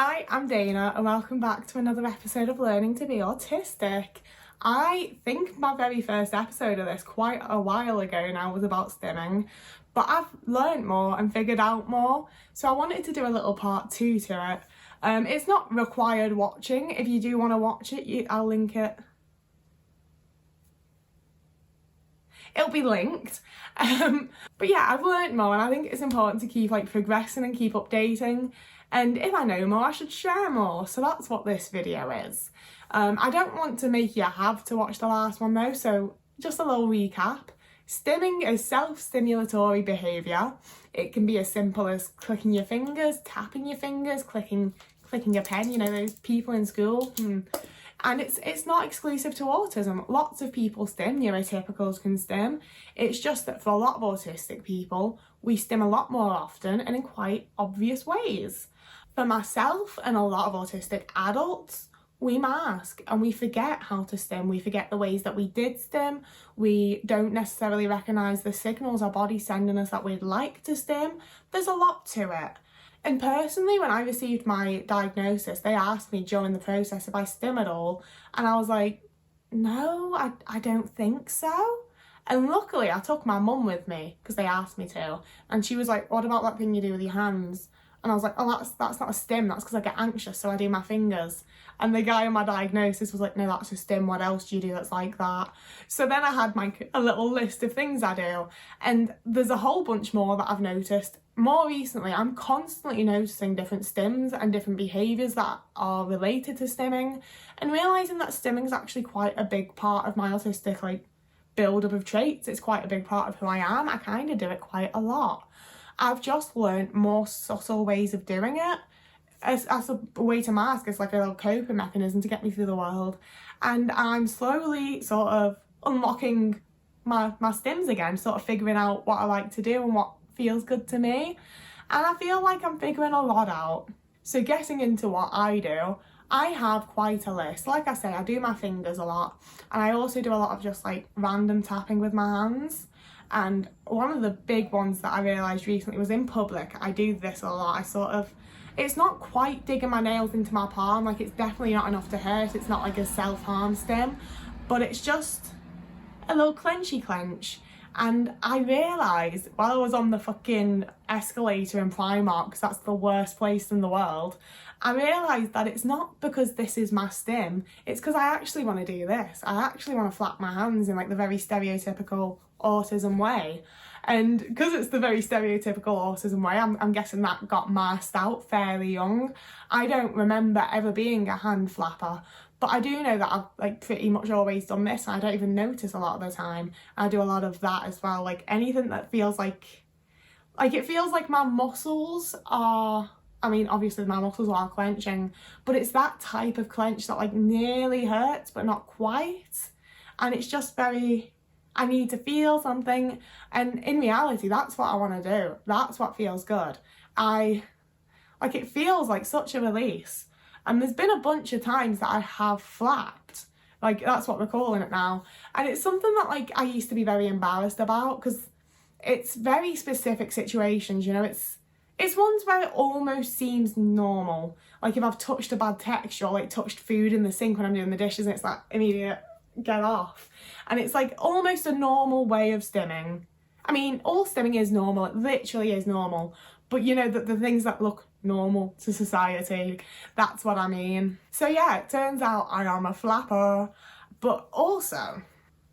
Hi, I'm Dana and welcome back to another episode of Learning to be Autistic. I think my very first episode of this quite a while ago now was about stimming, but I've learnt more and figured out more, so I wanted to do a little part 2 to it. It's not required watching. If you do want to watch it, I'll link it. It'll be linked. But yeah, I've learnt more and I think it's important to keep progressing and keep updating. And if I know more, I should share more. So that's what this video is. I don't want to make you have to watch the last one though, so just a little recap. Stimming is self-stimulatory behaviour. It can be as simple as clicking your fingers, tapping your fingers, clicking a pen, you know, those people in school. And it's not exclusive to autism. Lots of people stim, neurotypicals can stim. It's just that for a lot of autistic people, we stim a lot more often and in quite obvious ways. For myself and a lot of autistic adults, we mask and we forget how to stim. We forget the ways that we did stim. We don't necessarily recognise the signals our body's sending us that we'd like to stim. There's a lot to it. And personally, when I received my diagnosis, they asked me during the process if I stim at all. And I was like, no, I don't think so. And luckily, I took my mum with me because they asked me to. And she was like, what about that thing you do with your hands? And I was like, oh, that's not a stim. That's because I get anxious, so I do my fingers. And the guy on my diagnosis was like, no, that's a stim. What else do you do that's like that? So then I had a little list of things I do. And there's a whole bunch more that I've noticed. More recently, I'm constantly noticing different stims and different behaviours that are related to stimming, and realising that stimming is actually quite a big part of my autistic build-up of traits. It's quite a big part of who I am. I kind of do it quite a lot. I've just learned more subtle ways of doing it as a way to mask. It's like a little coping mechanism to get me through the world, and I'm slowly sort of unlocking my stims again, sort of figuring out what I like to do and what feels good to me, and I feel like I'm figuring a lot out. So getting into what I do, I have quite a list. Like I say, I do my fingers a lot, and I also do a lot of just random tapping with my hands. And one of the big ones that I realised recently was in public. I do this a lot. It's not quite digging my nails into my palm, it's definitely not enough to hurt. It's not like a self-harm stim, but it's just a little clenchy clench. And I realised while I was on the fucking escalator in Primark, because that's the worst place in the world, I realised that it's not because this is my stim, it's because I actually want to do this. I actually want to flap my hands in the very stereotypical autism way. And because it's the very stereotypical autism way, I'm guessing that got masked out fairly young. I don't remember ever being a hand flapper. But I do know that I've pretty much always done this, and I don't even notice a lot of the time. I do a lot of that as well. Anything that feels it feels like my muscles are, obviously my muscles are clenching, but it's that type of clench that nearly hurts, but not quite. And it's just very, I need to feel something. And in reality, that's what I want to do. That's what feels good. It feels like such a release. And there's been a bunch of times that I have flapped. That's what we're calling it now. And it's something that I used to be very embarrassed about, because it's very specific situations, you know. It's ones where it almost seems normal. If I've touched a bad texture or touched food in the sink when I'm doing the dishes, and it's immediate get off. And it's almost a normal way of stimming. All stimming is normal. It literally is normal. But you know, the things that look normal to society, that's what I mean. So yeah, it turns out I am a flapper. But also,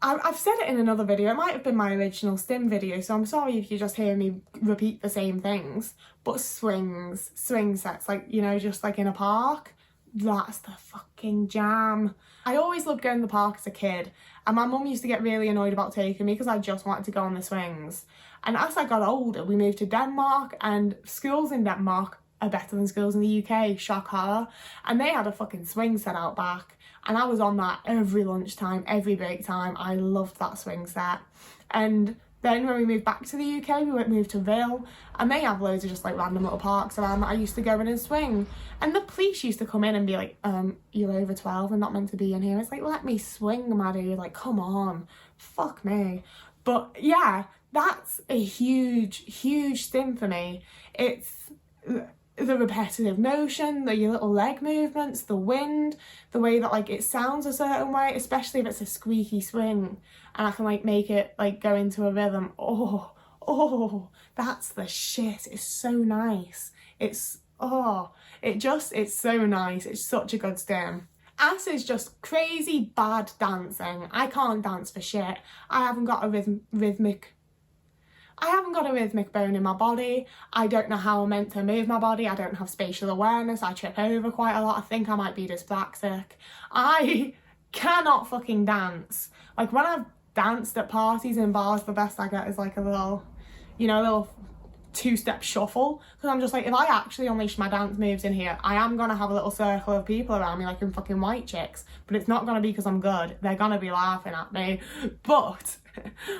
I've said it in another video, it might have been my original stim video, so I'm sorry if you just hear me repeat the same things, but swing sets, just in a park, that's the fucking jam. I always loved going to the park as a kid, and my mum used to get really annoyed about taking me because I just wanted to go on the swings. And as I got older, we moved to Denmark, and schools in Denmark are better than schools in the UK, shock horror. And they had a fucking swing set out back, and I was on that every lunchtime, every break time. I loved that swing set. And then when we moved back to the UK, we moved to Ville, and they have loads of just random little parks around that I used to go in and swing. And the police used to come in and be like, you're over 12 and not meant to be in here. It's let me swing, my dude, come on, fuck me. But yeah, that's a huge stim for me. the repetitive motion, your little leg movements, the wind, the way that like it sounds a certain way, especially if it's a squeaky swing and I can like make it like go into a rhythm. Oh, that's the shit. It's so nice. It's so nice. It's such a good stim. Ass is just crazy bad dancing. I can't dance for shit. I haven't got a rhythmic bone in my body. I don't know how I'm meant to move my body. I don't have spatial awareness. I trip over quite a lot. I think I might be dyspraxic. I cannot fucking dance. Like when I've danced at parties and bars, the best I get is like a little, you know, a little two-step shuffle, because I'm just like, if I actually unleash my dance moves in here, I am gonna have a little circle of people around me like in fucking White Chicks, but it's not gonna be because I'm good. They're gonna be laughing at me. But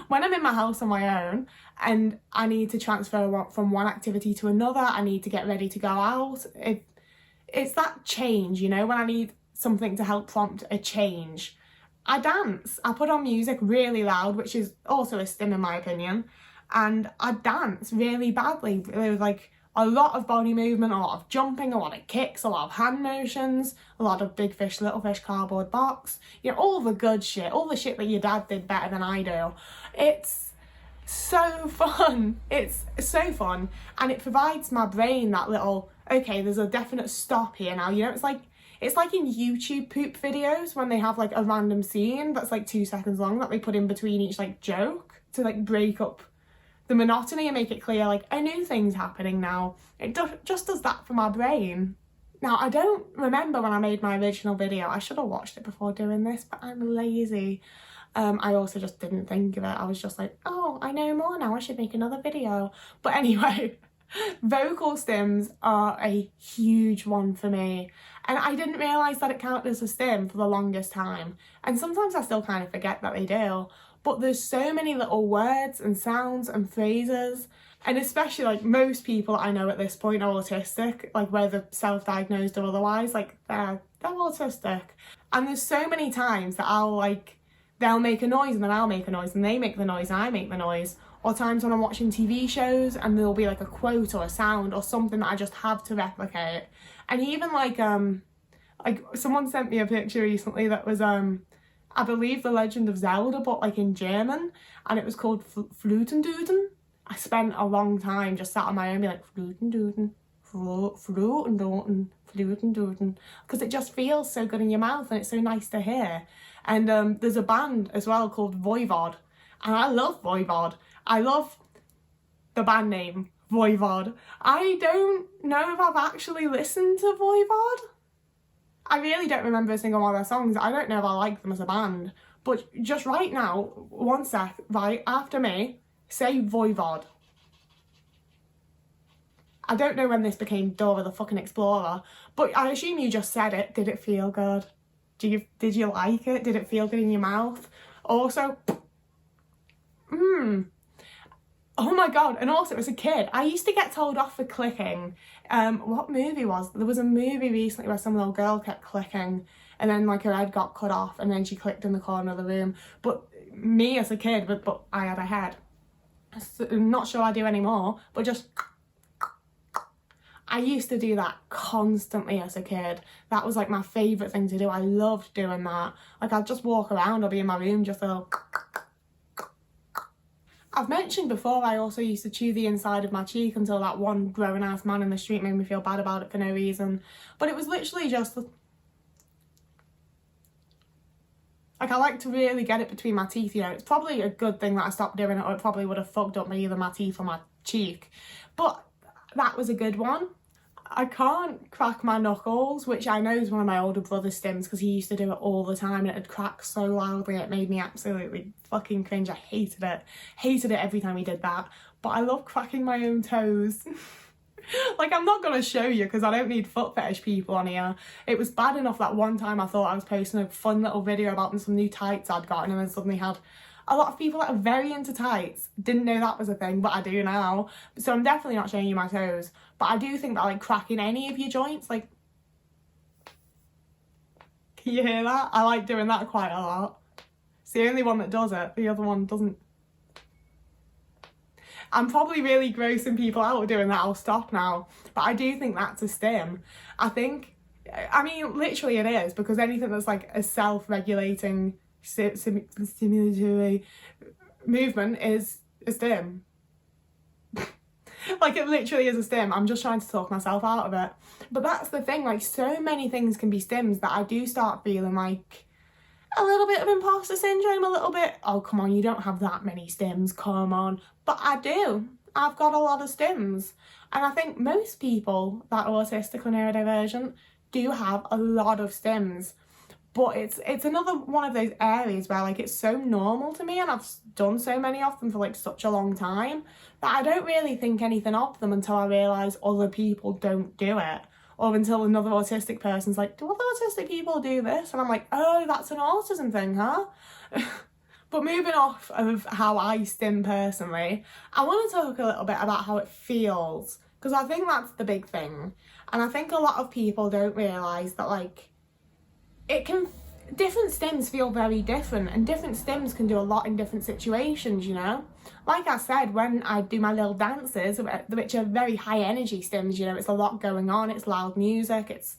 when I'm in my house on my own and I need to transfer from one activity to another, I need to get ready to go out, it's that change, you know, when I need something to help prompt a change, I dance. I put on music really loud, which is also a stim in my opinion, and I dance really badly. There was like a lot of body movement, a lot of jumping, a lot of kicks, a lot of hand motions, a lot of big fish, little fish, cardboard box, you know, all the good shit, all the shit that your dad did better than I do. It's so fun. It's so fun, and it provides my brain that little, okay, there's a definite stop here now, you know. It's like in YouTube poop videos when they have like a random scene that's like 2 seconds long that they put in between each like joke to like break up the monotony and make it clear like a new thing's happening now. It just does that for my brain. Now, I don't remember when I made my original video. I should have watched it before doing this, but I'm lazy. I also just didn't think of it. I was just like, oh, I know more now, I should make another video. But anyway, vocal stims are a huge one for me. And I didn't realise that it counted as a stim for the longest time. And sometimes I still kind of forget that they do. But there's so many little words and sounds and phrases, and especially like most people I know at this point are autistic, like whether self-diagnosed or otherwise, like they're autistic. And there's so many times that they'll make a noise and then I'll make a noise and they make the noise and I make the noise. Or times when I'm watching TV shows and there'll be like a quote or a sound or something that I just have to replicate. And even like someone sent me a picture recently that was I believe The Legend of Zelda, but like in German, and it was called Flutenduden. I spent a long time just sat on my own being like Flutenduden, Flutenduden, Flutenduden, because it just feels so good in your mouth and it's so nice to hear. And there's a band as well called Voivod, and I love Voivod. I love the band name Voivod. I don't know if I've actually listened to Voivod. I really don't remember a single one of their songs. I don't know if I like them as a band. But just right now, one sec, right after me, say Voivod. I don't know when this became Dora the fucking Explorer, but I assume you just said it. Did it feel good? Did you like it? Did it feel good in your mouth? Also, oh my god, and also as a kid, I used to get told off for clicking. What movie was? There was a movie recently where some little girl kept clicking and then like her head got cut off and then she clicked in the corner of the room. But me as a kid, but I had a head. I'm not sure I do anymore, but just... I used to do that constantly as a kid. That was like my favourite thing to do. I loved doing that. Like I'd just walk around or be in my room just a little... I've mentioned before I also used to chew the inside of my cheek until that one grown ass man in the street made me feel bad about it for no reason. But it was literally just... like I like to really get it between my teeth, you know. It's probably a good thing that I stopped doing it, or it probably would have fucked up either my teeth or my cheek. But that was a good one. I can't crack my knuckles, which I know is one of my older brother's stims because he used to do it all the time and it'd crack so loudly it made me absolutely fucking cringe. I hated it. Hated it every time he did that. But I love cracking my own toes. Like, I'm not going to show you because I don't need foot fetish people on here. It was bad enough that one time I thought I was posting a fun little video about some new tights I'd gotten, and then suddenly had a lot of people that are very into tights. Didn't know that was a thing, but I do now. So I'm definitely not showing you my toes. But I do think that like cracking any of your joints, like... can you hear that? I like doing that quite a lot. It's the only one that does it. The other one doesn't. I'm probably really grossing people out doing that. I'll stop now. But I do think that's a stim. I mean, literally it is, because anything that's like a self-regulating stimulatory movement is a stim. Like, it literally is a stim. I'm just trying to talk myself out of it. But that's the thing, like, so many things can be stims that I do start feeling like a little bit of imposter syndrome, a little bit, oh, come on, you don't have that many stims, come on. But I do. I've got a lot of stims. And I think most people that are autistic or neurodivergent do have a lot of stims. But it's another one of those areas where, like, it's so normal to me, and I've done so many of them for, like, such a long time, that I don't really think anything of them until I realise other people don't do it. Or until another autistic person's like, do other autistic people do this? And I'm like, oh, that's an autism thing, huh? But moving off of how I stim personally, I want to talk a little bit about how it feels, because I think that's the big thing. And I think a lot of people don't realise that, like, different stims feel very different, and different stims can do a lot in different situations, you know? Like I said, when I do my little dances, which are very high energy stims, you know, it's a lot going on, it's loud music, it's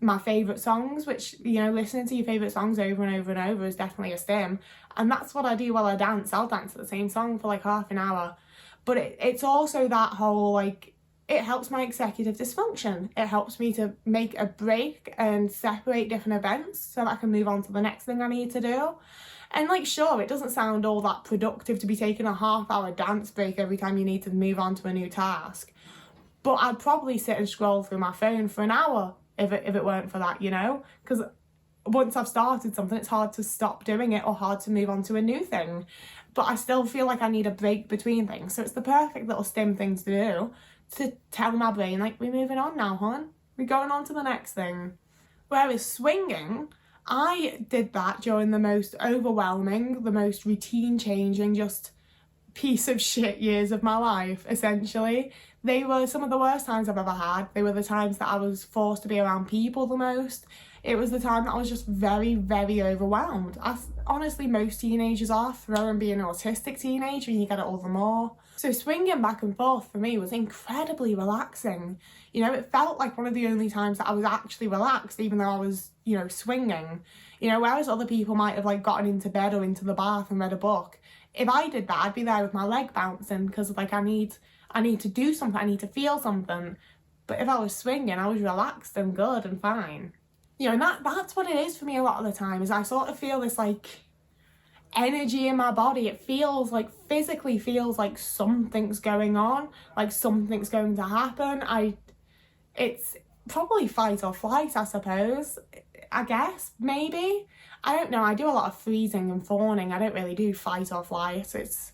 my favourite songs, which, you know, listening to your favourite songs over and over and over is definitely a stim. And that's what I do while I dance. I'll dance to the same song for like half an hour. But it's also that whole, like, it helps my executive dysfunction. It helps me to make a break and separate different events so that I can move on to the next thing I need to do. And, like, sure, it doesn't sound all that productive to be taking a half-hour dance break every time you need to move on to a new task. But I'd probably sit and scroll through my phone for an hour if it weren't for that, you know? Because once I've started something, it's hard to stop doing it or hard to move on to a new thing. But I still feel like I need a break between things. So it's the perfect little stim thing to do, to tell my brain, like, we're moving on now, hon. We're going on to the next thing. Whereas swinging, I did that during the most overwhelming, the most routine-changing, just piece of shit years of my life, essentially. They were some of the worst times I've ever had. They were the times that I was forced to be around people the most. It was the time that I was just very, very overwhelmed. Honestly, most teenagers are, throw in being an autistic teenager and you get it all the more. So swinging back and forth for me was incredibly relaxing. You know, it felt like one of the only times that I was actually relaxed, even though I was, you know, swinging. You know, whereas other people might have, like, gotten into bed or into the bath and read a book. If I did that, I'd be there with my leg bouncing because, like, I need to do something, I need to feel something. But if I was swinging, I was relaxed and good and fine. You know, and that's what it is for me a lot of the time, is I sort of feel this, like, energy in my body. It feels like, physically feels like something's going on, like something's going to happen. It's probably fight or flight, I suppose. I guess, maybe. I don't know, I do a lot of freezing and fawning. I don't really do fight or flight. It's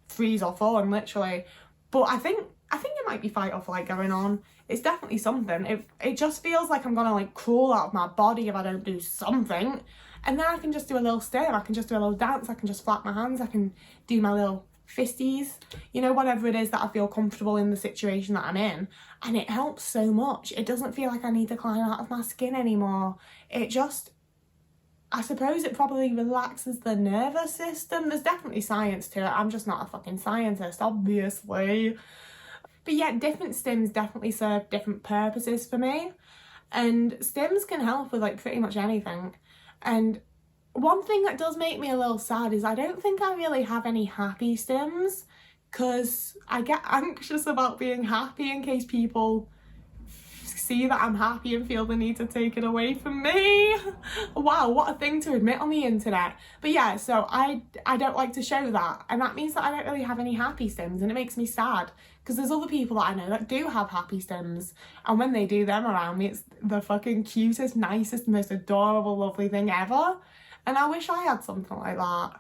freeze or fawn, literally. But I think it might be fight or flight going on. It's definitely something. It just feels like I'm gonna, like, crawl out of my body if I don't do something. And then I can just do a little stir, I can just do a little dance, I can just flap my hands, I can do my little fisties, you know, whatever it is that I feel comfortable in the situation that I'm in. And it helps so much. It doesn't feel like I need to climb out of my skin anymore. It just, I suppose it probably relaxes the nervous system. There's definitely science to it. I'm just not a fucking scientist, obviously. But yeah, different stims definitely serve different purposes for me. And stims can help with, like, pretty much anything. And one thing that does make me a little sad is I don't think I really have any happy stims, because I get anxious about being happy in case people see that I'm happy and feel the need to take it away from me. Wow, what a thing to admit on the internet. But yeah, so I don't like to show that, and that means that I don't really have any happy stims, and it makes me sad, because there's other people that I know that do have happy stims, and when they do them around me, it's the fucking cutest, nicest, most adorable, lovely thing ever. And I wish I had something like that.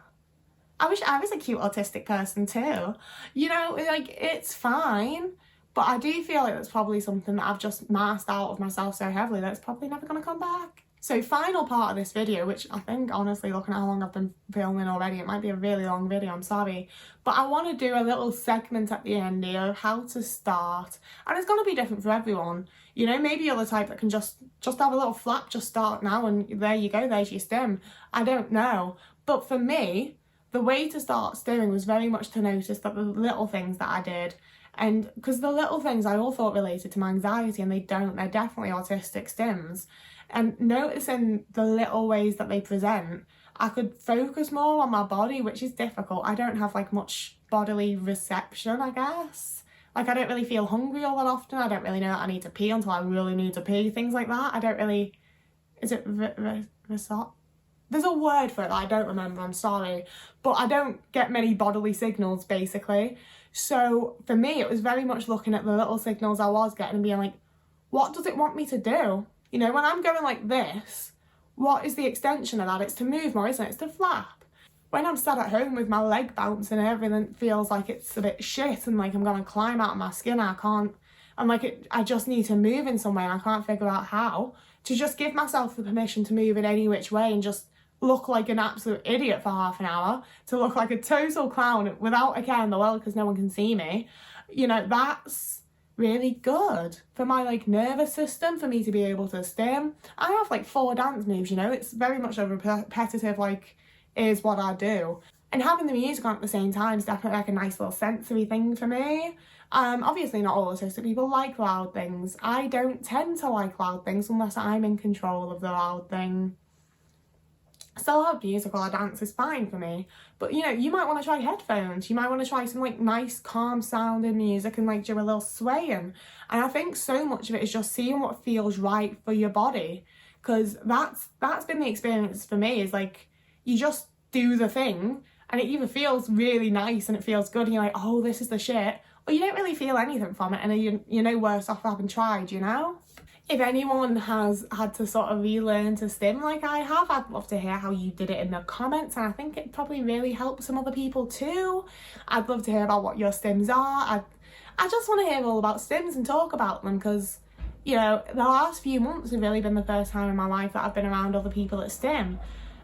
I wish I was a cute autistic person too. You know, like, it's fine. But I do feel like that's probably something that I've just masked out of myself so heavily that it's probably never going to come back. So final part of this video, which I think, honestly, looking at how long I've been filming already, it might be a really long video, I'm sorry. But I want to do a little segment at the end here of how to start. And it's going to be different for everyone. You know, maybe you're the type that can just have a little flap, just start now, and there you go, there's your stim. I don't know. But for me, the way to start stimming was very much to notice that the little things that I did, and because the little things I all thought related to my anxiety, and they don't, they're definitely autistic stims. And noticing the little ways that they present, I could focus more on my body, which is difficult. I don't have like much bodily reception, I guess. Like I don't really feel hungry all that often. I don't really know I need to pee until I really need to pee, things like that. I don't really, is it there's a word for it that I don't remember, I'm sorry. But I don't get many bodily signals, basically. So for me, it was very much looking at the little signals I was getting and being like, what does it want me to do? You know, when I'm going like this, what is the extension of that? It's to move more, isn't it? It's to flap. When I'm sat at home with my leg bouncing and everything feels like it's a bit shit and like I'm going to climb out of my skin, I just need to move in some way and I can't figure out how. To just give myself the permission to move in any which way and just look like an absolute idiot for half an hour, to look like a total clown without a care in the world because no one can see me, you know, that's really good for my like nervous system, for me to be able to stim. I have like 4 dance moves, you know, it's very much a repetitive, like, is what I do. And having the music on at the same time is definitely like a nice little sensory thing for me. Obviously not all autistic people like loud things. I don't tend to like loud things unless I'm in control of the loud thing. Still loud music while I dance is fine for me, but you know, you might want to try headphones, you might want to try some like nice calm sounding music and like do a little swaying. And I think so much of it is just seeing what feels right for your body, because that's been the experience for me, is like you just do the thing and it either feels really nice and it feels good and you're like, oh, this is the shit, or you don't really feel anything from it and you're no worse off having tried, you know? If anyone has had to sort of relearn to stim like I have, I'd love to hear how you did it in the comments, and I think it probably really helps some other people too. I'd love to hear about what your stims are. I just want to hear all about stims and talk about them, because, you know, the last few months have really been the first time in my life that I've been around other people that stim.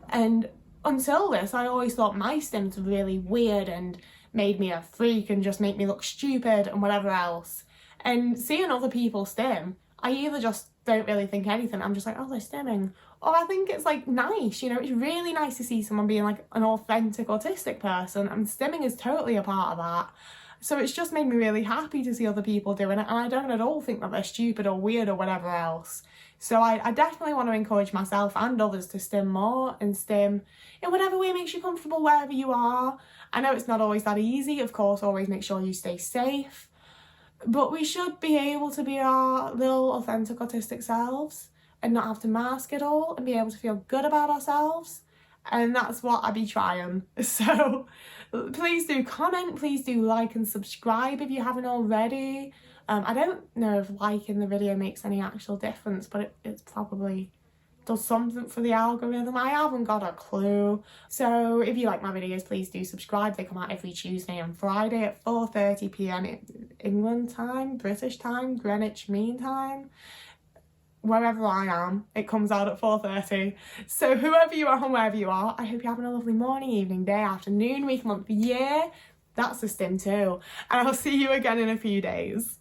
And until this, I always thought my stims were really weird and made me a freak and just make me look stupid and whatever else. And seeing other people stim, I either just don't really think anything, I'm just like, oh, they're stimming. Or I think it's like nice, you know, it's really nice to see someone being like an authentic autistic person, and stimming is totally a part of that. So it's just made me really happy to see other people doing it, and I don't at all think that they're stupid or weird or whatever else. So I definitely want to encourage myself and others to stim more and stim in whatever way makes you comfortable wherever you are. I know it's not always that easy, of course, always make sure you stay safe. But we should be able to be our little authentic autistic selves and not have to mask it all and be able to feel good about ourselves. And that's what I be trying. So please do comment, please do like and subscribe if you haven't already. I don't know if liking the video makes any actual difference, but it's probably does something for the algorithm. I haven't got a clue. So if you like my videos, please do subscribe. They come out every Tuesday and Friday at 4:30 p.m. England time, British time, Greenwich Mean Time. Wherever I am, it comes out at 4:30. So whoever you are and wherever you are, I hope you're having a lovely morning, evening, day, afternoon, week, month, year. That's a stim too. And I'll see you again in a few days.